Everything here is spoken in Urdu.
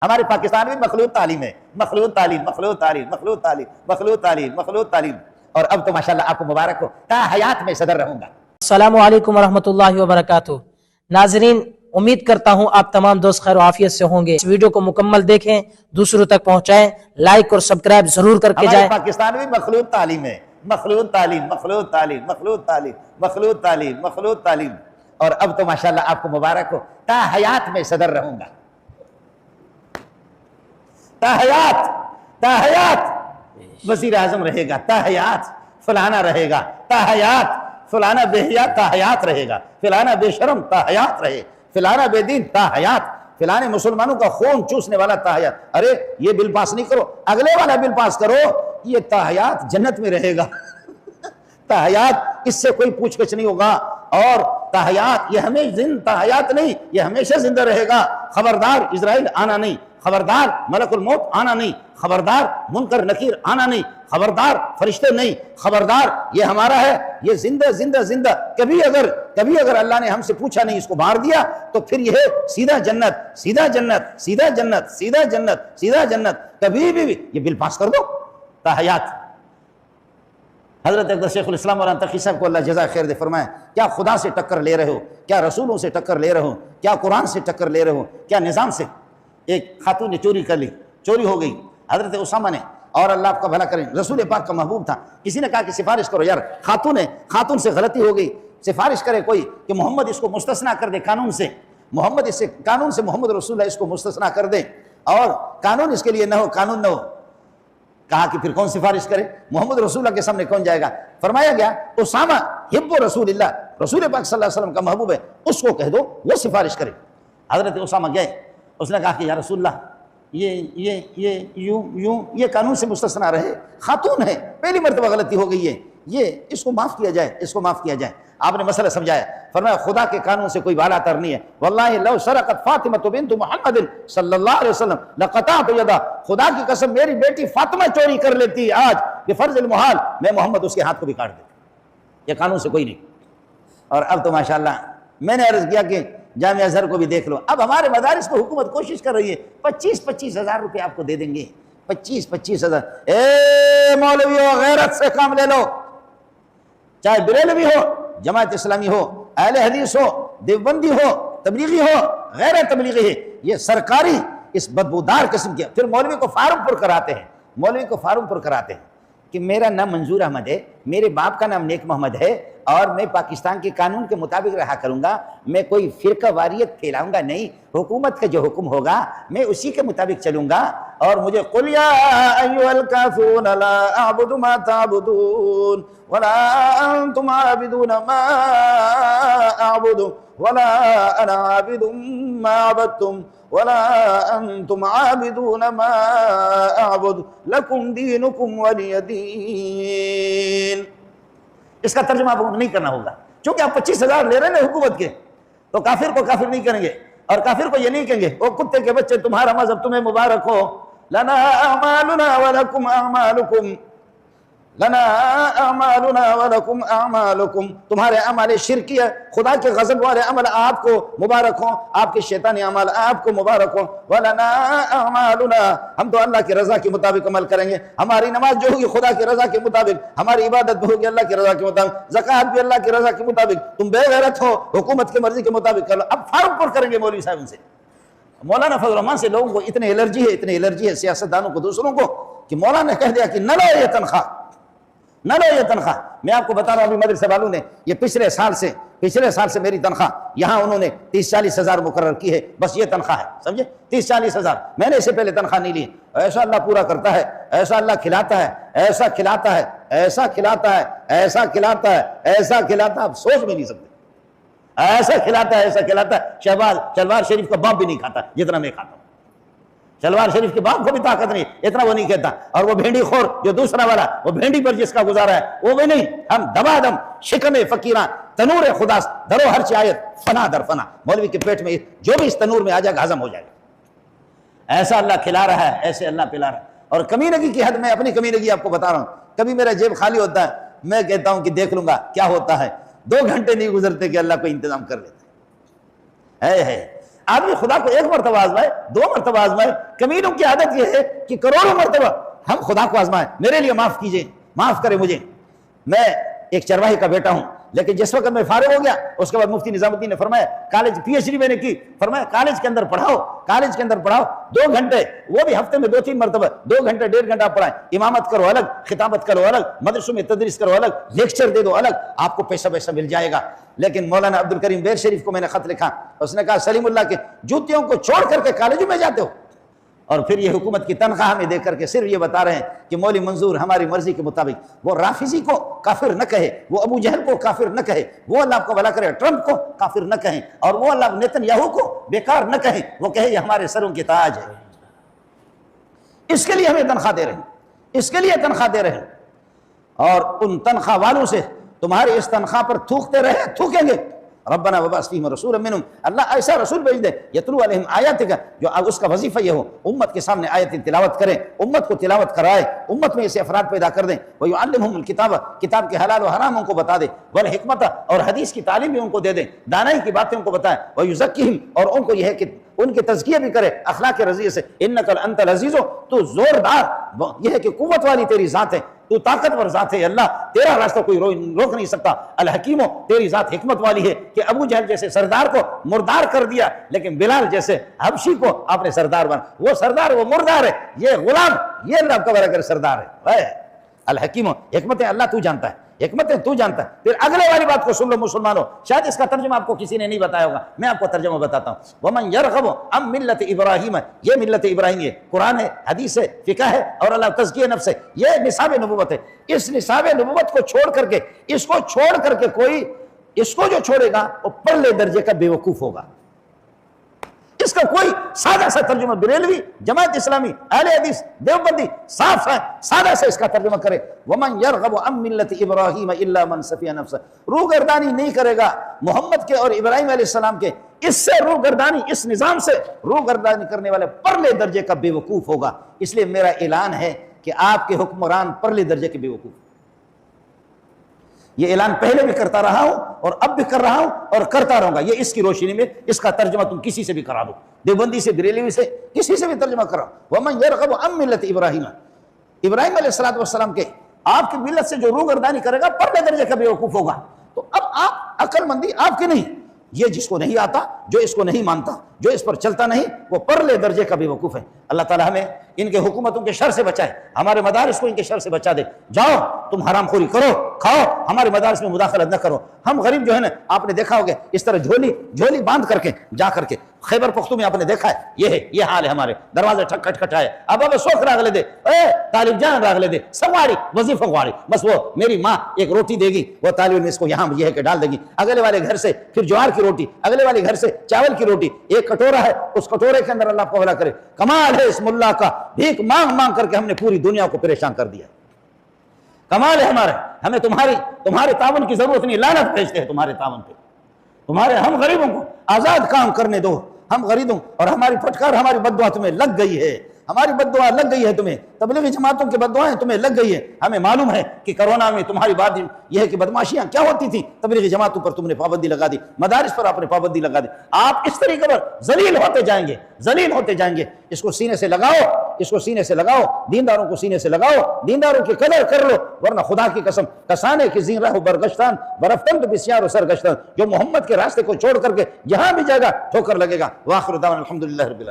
ہمارے پاکستان میں مخلوط تعلیم ہے، مخلوط تعلیم، مخلوط تعلیم، مخلوط تعلیم، مخلوط تعلیم، مخلوط تعلیم، اور اب تو ماشاءاللہ آپ کو مبارک ہو، تا حیات میں صدر رہوں گا۔ السلام علیکم ورحمۃ اللہ وبرکاتہ۔ ناظرین، امید کرتا ہوں آپ تمام دوست خیر و عافیت سے ہوں گے۔ اس ویڈیو کو مکمل دیکھیں، دوسروں تک پہنچائیں، لائک اور سبسکرائب ضرور کر کے جائیں۔ ہمارے پاکستان میں مخلوط تعلیم ہے، مخلوط تعلیم، مخلوط تعلیم، مخلوط تعلیم، مخلوط تعلیم، مخلوط تعلیم، اور اب تو ماشاءاللہ آپ کو مبارک ہو، تا حیات میں صدر رہوں گا، تا حیات، تا حیات وزیر اعظم رہے گا، تا حیات فلانا رہے گا، تا حیات فلانا بے حیا تا حیات رہے گا، فلانا بے شرم تا حیات رہے، فلانا بے دین تا حیات، فلانے مسلمانوں کا خون چوسنے والا تا حیات۔ ارے یہ بل پاس نہیں کرو، اگلے والا بل پاس کرو، یہ تا حیات جنت میں رہے گا، تا حیات اس سے کوئی پوچھ گچھ نہیں ہوگا، اور تا حیات یہ تا حیات نہیں، یہ ہمیشہ زندہ رہے گا۔ خبردار اسرائیل آنا نہیں، خبردار ملک الموت آنا نہیں، خبردار منکر نکیر آنا نہیں، خبردار فرشتے نہیں، خبردار یہ ہمارا ہے، یہ زندہ زندہ زندہ۔ کبھی اگر اللہ نے ہم سے پوچھا نہیں، اس کو مار دیا، تو پھر یہ سیدھا جنت، سیدھا جنت، سیدھا جنت، سیدھا جنت، سیدھا جنت۔ کبھی بھی یہ بل پاس کر دو، تا حیات۔ حضرت اقدس شیخ الاسلام مولانا تقی صاحب کو اللہ جزائے خیر دے فرمائے، کیا خدا سے ٹکر لے رہے ہو، کیا رسولوں سے ٹکر لے رہے ہو، کیا قرآن سے ٹکر لے رہے ہو، کیا نظام سے؟ ایک خاتون نے چوری کر لی، چوری ہو گئی، حضرت اسامہ نے، اور اللہ آپ کا بھلا کریں، رسول پاک کا محبوب تھا، کسی نے کہا کہ سفارش کرو، یار خاتون سے غلطی ہو گئی، سفارش کرے کوئی کہ محمد اس کو مستثنیٰ کر دے قانون سے، محمد رسول اللہ اس کو مستثنیٰ کر دے، اور قانون اس کے لیے نہ ہو، قانون نہ ہو۔ کہا کہ پھر کون سفارش کرے، محمد رسول اللہ کے سامنے کون جائے گا؟ فرمایا گیا اسامہ حب رسول اللہ، رسول پاک صلی اللہ علیہ وسلم کا محبوب ہے، اس کو کہہ دو وہ سفارش کرے۔ حضرت اسامہ گئے، اس نے کہا کہ یا رسول اللہ یہ قانون سے مستثنیٰ رہے، خاتون ہے، پہلی مرتبہ غلطی ہو گئی ہے، یہ اس کو معاف کیا جائے، اس کو معاف کیا جائے۔ آپ نے مسئلہ سمجھایا، فرمایا خدا کے قانون سے کوئی بالا تر نہیں ہے، واللہ لو سرقت فاطمہ بنت محمد صلی اللہ علیہ وسلم لقطعت یدا، خدا کی قسم میری بیٹی فاطمہ چوری کر لیتی آج بفرض المحال، میں محمد اس کے ہاتھ کو بھی کاٹ دیتا، یہ قانون سے کوئی نہیں۔ اور اب تو ماشاءاللہ میں نے عرض کیا کہ جامعہ ازہر کو بھی دیکھ لو، اب ہمارے مدارس کو حکومت کوشش کر رہی ہے 25 ہزار روپے آپ کو دے دیں گے، 25 ہزار۔ اے مولویو غیرت سے کام لے لو، چاہے بریلوی ہو، جماعت اسلامی ہو، اہل حدیث ہو، دیوبندی ہو، تبلیغی ہو، غیر تبلیغی ہے، یہ سرکاری اس بدبودار قسم کے، پھر مولوی کو فارم پر کراتے ہیں کہ میرا نام منظور احمد ہے، میرے باپ کا نام نیک محمد ہے، اور میں پاکستان کے قانون کے مطابق رہا کروں گا، میں کوئی فرقہ واریت پھیلاؤں گا نہیں، حکومت کا جو حکم ہوگا میں اسی کے مطابق چلوں گا، اور مجھے قل یا ایھا الکافرون لا اعبد ما تعبدون ولا انتم عابدون ما اعبد ولا انا عابد ما عبدتم ولا انتم عابدون ما اعبد لکم دینکم ولی دین۔ اس کا ترجمہ آپ کو نہیں کرنا ہوگا، چونکہ آپ 25 ہزار لے رہے ہیں نا حکومت کے، تو کافر کو کافر نہیں کریں گے، اور کافر کو یہ نہیں کہیں گے او کتے کے بچے تمہارا مذہب تمہیں مبارک ہو، لنا اعمالنا ولکم اعمالکم، لنا اعمالنا ولکم اعمالکم، تمہارے اعمال شرکیہ خدا کے غضب والے عمل آپ کو مبارک ہوں، آپ کے شیطانی عمل آپ کو مبارک ہوں، ولنا اعمالنا، ہم تو اللہ کی رضا کے مطابق عمل کریں گے، ہماری نماز جو ہوگی خدا کی رضا کے مطابق، ہماری عبادت بھی ہوگی اللہ کی رضا کے مطابق، زکوٰۃ بھی اللہ کی رضا کے مطابق، تم بے غیرت ہو حکومت کی مرضی کے مطابق کر لو۔ اب فارم پر کریں گے مولوی صاحب ان سے، مولانا فضل الرحمان سے لوگوں کو اتنے الرجی ہے سیاستدانوں کو دوسروں کو، کہ مولانا نے کہہ دیا کہ نہ لو یہ تنخواہ، نہ لو یہ تنخواہ۔ میں آپ کو بتا رہا ہوں ابھی مدرسے والوں نے یہ پچھلے سال سے میری تنخواہ یہاں انہوں نے 30-40 ہزار مقرر کی ہے، بس یہ تنخواہ ہے، سمجھے، 30-40 ہزار، میں نے اس سے پہلے تنخواہ نہیں لی۔ ایسا اللہ پورا کرتا ہے، ایسا اللہ کھلاتا ہے، ایسا کھلاتا ہے، ایسا کھلاتا ہے، ایسا کھلاتا ہے، ایسا کھلاتا ہے، آپ سوچ بھی نہیں سکتے، ایسا کھلاتا ہے، ایسا کھلاتا ہے۔ شہباز شلوار شریف کا باپ بھی نہیں کھاتا جتنا میں کھاتا ہوں، شلوار شریف کے باپ کو بھی طاقت نہیں اتنا وہ نہیں کہتا، اور وہ بھینڈی خور جو دوسرا والا، وہ بھینڈی پر جس کا گزارا ہے وہ بھی نہیں، ہم دبا دم شکم فقیراں تنور خدا درو ہر آیت فنا در فنا، مولوی کے پیٹ میں جو بھی اس تنور میں آ جائے گا ہضم ہو جائے گا، ایسا اللہ کھلا رہا ہے، ایسے اللہ پلا رہا ہے۔ اور کمینگی کی حد میں اپنی کمینگی آپ کو بتا رہا ہوں، کبھی میرا جیب خالی ہوتا ہے، میں کہتا ہوں کہ دیکھ لوں گا کیا ہوتا ہے، 2 گھنٹے نہیں گزرتے کہ اللہ کو انتظام کر لیتا ہے۔ آدمی خدا کو ایک مرتبہ آزمائے، 2 مرتبہ آزمائے، کمینوں کی عادت یہ ہے کہ کروڑوں مرتبہ ہم خدا کو آزمائیں، میرے لیے معاف کیجئے، معاف کرے مجھے، میں ایک چرواہی کا بیٹا ہوں، لیکن جس وقت میں فارغ ہو گیا اس کے بعد مفتی نظام الدین نے فرمایا کالج PhD میں نے کی، فرمایا کالج کے اندر پڑھاؤ 2 گھنٹے، وہ بھی ہفتے میں 2-3 مرتبہ، 2 گھنٹے 1.5 گھنٹہ پڑھائیں، امامت کرو الگ، خطابت کرو الگ، مدرسوں میں تدریس کرو الگ، لیکچر دے دو الگ، آپ کو پیسہ مل جائے گا۔ لیکن مولانا عبد الکریم بیر شریف کو میں نے خط لکھا، اس نے کہا سلیم اللہ کے جوتیوں کو چھوڑ کر کے کالجوں میں جاتے ہو، اور پھر یہ حکومت کی تنخواہ ہمیں دے کر کے صرف یہ بتا رہے ہیں کہ مولوی منظور ہماری مرضی کے مطابق، وہ رافضی کو کافر نہ کہے، وہ ابو جہل کو کافر نہ کہے، وہ اللہ کو بھلا کرے ٹرمپ کو کافر نہ کہیں، اور وہ اللہ نیتن یاہو کو بیکار نہ کہیں، وہ کہے یہ ہمارے سروں کی تاج ہے۔ اس کے لیے ہمیں تنخواہ دے رہے ہیں، اور ان تنخواہ والوں سے تمہاری اس تنخواہ پر تھوکیں گے۔ ربنا وبعث فیہم رسولا منہم، اللہ ایسا رسول بھیج دے یتلو علیہم آیاتک، جو اس کا وظیفہ یہ ہو امت کے سامنے آیت تلاوت کرے، امت کو تلاوت کرائے، امت میں ایسے افراد پیدا کر دیں، ویعلمہم الکتاب، کتاب کے حلال و حرام ان کو بتا دے، والحکمت، اور حدیث کی تعلیم بھی ان کو دے دیں، دانائی کی باتیں ان کو بتائیں، ویزکیہم، اور ان کو یہ ہے کہ ان کے تزکیہ بھی کرے اخلاق رضیہ سے، انک انت العزیز، تو زوردار، یہ ہے کہ قوت والی تیری ذات ہے، تو طاقتور ذات ہے اللہ، تیرا راستہ کوئی روک نہیں سکتا، الحکیم، تیری ذات حکمت والی ہے کہ ابو جہل جیسے سردار کو مردار کر دیا، لیکن بلال جیسے حبشی کو آپ نے سردار بنا، وہ سردار وہ مردار ہے، یہ غلام یہ اللہ کا بڑا کر سردار ہے۔ الحکیم، حکمتیں اللہ تو جانتا ہے، حکمتیں تو جانتا ہے۔ پھر اگلے والی بات کو سن لو مسلمانوں، شاید اس کا ترجمہ آپ کو کسی نے نہیں بتایا ہوگا، میں آپ کو ترجمہ بتاتا ہوں۔ وَمَنْ يَرْغَبُ عَنْ مِلَّةِ إِبْرَاهِيمَ، یہ ملت ابراہیم ہے، قرآن ہے، حدیث ہے، فقہ ہے، اور اللہ تزکیہ نفس ہے، یہ نصاب نبوت ہے۔ اس نصاب نبوت کو چھوڑ کر کے، اس کو چھوڑ کر کے کوئی اس کو جو چھوڑے گا وہ پرلے درجے کا بے وقوف ہوگا۔ اس کا کوئی سادہ سا ترجمہ بریلوی، جماعت اسلامی، اہل حدیث، دیوبندی صاف ہے، سادہ سے اس کا ترجمہ کرے، وَمَنْ يَرْغَبُ عَنْ مِلَّةِ إِبْرَاهِيمَ إِلَّا مَنْ سَفِيَ نَفْسَهُ، روگردانی نہیں کرے گا محمد کے اور ابراہیم علیہ السلام کے، اس سے روگردانی، اس نظام سے روگردانی کرنے والے پرلے درجے کا بے وقوف ہوگا۔ اس لیے میرا اعلان ہے کہ آپ کے حکمران پرلے درجے کے بے وقوف، یہ اعلان پہلے بھی کرتا رہا ہوں اور اب بھی کر رہا ہوں اور کرتا رہوں گا، یہ اس کی روشنی میں اس کا ترجمہ تم کسی سے بھی کرا دو، دیوبندی سے، بریلوی سے، کسی سے بھی ترجمہ کرا۔ وَمَنْ يَرْغَبُ عَنْ مِلَّةِ إِبْرَاهِيمَ، ابراہیم علیہ السلام کے، آپ کی ملت سے جو روگردانی کرے گا پرلے درجے کا بے وقوف ہوگا۔ تو اب آپ عقل مندی آپ کی نہیں، یہ جس کو نہیں آتا، جو اس کو نہیں مانتا، جو اس پر چلتا نہیں، وہ پرلے درجے کا بے وقوف ہے۔ اللہ تعالی ہمیں ان کے حکومتوں کے شر سے بچائے، ہمارے مدارس کو ان کے شر سے بچا دے۔ جاؤ تم حرام خوری کرو، کھاؤ، ہمارے مدارس میں مداخلت نہ کرو۔ ہم غریب جو ہے نا، آپ نے دیکھا ہوگا اس طرح جھولی باندھ کر کے جا کر کے، خیبر پختون میں آپ نے دیکھا ہے، یہ حال ہے ہمارے، دروازے کھٹکھٹائے، اب سوکھ راغلے دے، طالب جان راغلے دے، سواری وظیفہ غواری، بس وہ میری ماں ایک روٹی دے گی، وہ طالب میں اس کو یہاں یہ ہے کہ ڈال دے گی، اگلے والے گھر سے پھر جوار کی روٹی، اگلے والے گھر سے چاول کی روٹی، ایک کٹورا ہے، اس کٹورے کے اندر اللہ کو بھلا کرے، کمال ہے اس ملا کا، بھیک مانگ مانگ کر کے ہم نے پوری دنیا کو پریشان کر دیا۔ کمال ہے ہمارا، ہمیں تمہارے تعاون کی ضرورت نہیں، لعنت بھیجتے ہیں تمہارے تعاون پہ، ہم غریبوں کو آزاد کام کرنے دو، ہم غریبوں، اور ہماری پھٹکار، ہماری بددعا تمہیں لگ گئی ہے، ہماری بددعا لگ گئی ہے تمہیں، تبلیغی جماعتوں کی بددعائیں تمہیں لگ گئی ہے۔ ہمیں معلوم ہے کہ کرونا میں تمہاری بات یہ ہے کہ بدماشیاں کیا ہوتی تھیں، تبلیغی جماعتوں پر تم نے پابندی لگا دی، مدارس پر آپ نے پابندی لگا دی، آپ اس طریقے پر ذلیل ہوتے جائیں گے۔ اس کو سینے سے لگاؤ، دینداروں کو سینے سے لگاؤ، دینداروں کی قدر کر لو، ورنہ خدا کی قسم کسانے کی زین راہ برگشتان برفتن تو بسیار و سرگشتان، جو محمد کے راستے کو چھوڑ کر کے جہاں بھی جائے گا ٹھوکر لگے گا۔ وآخر دعوانا الحمدللہ رب العالمین۔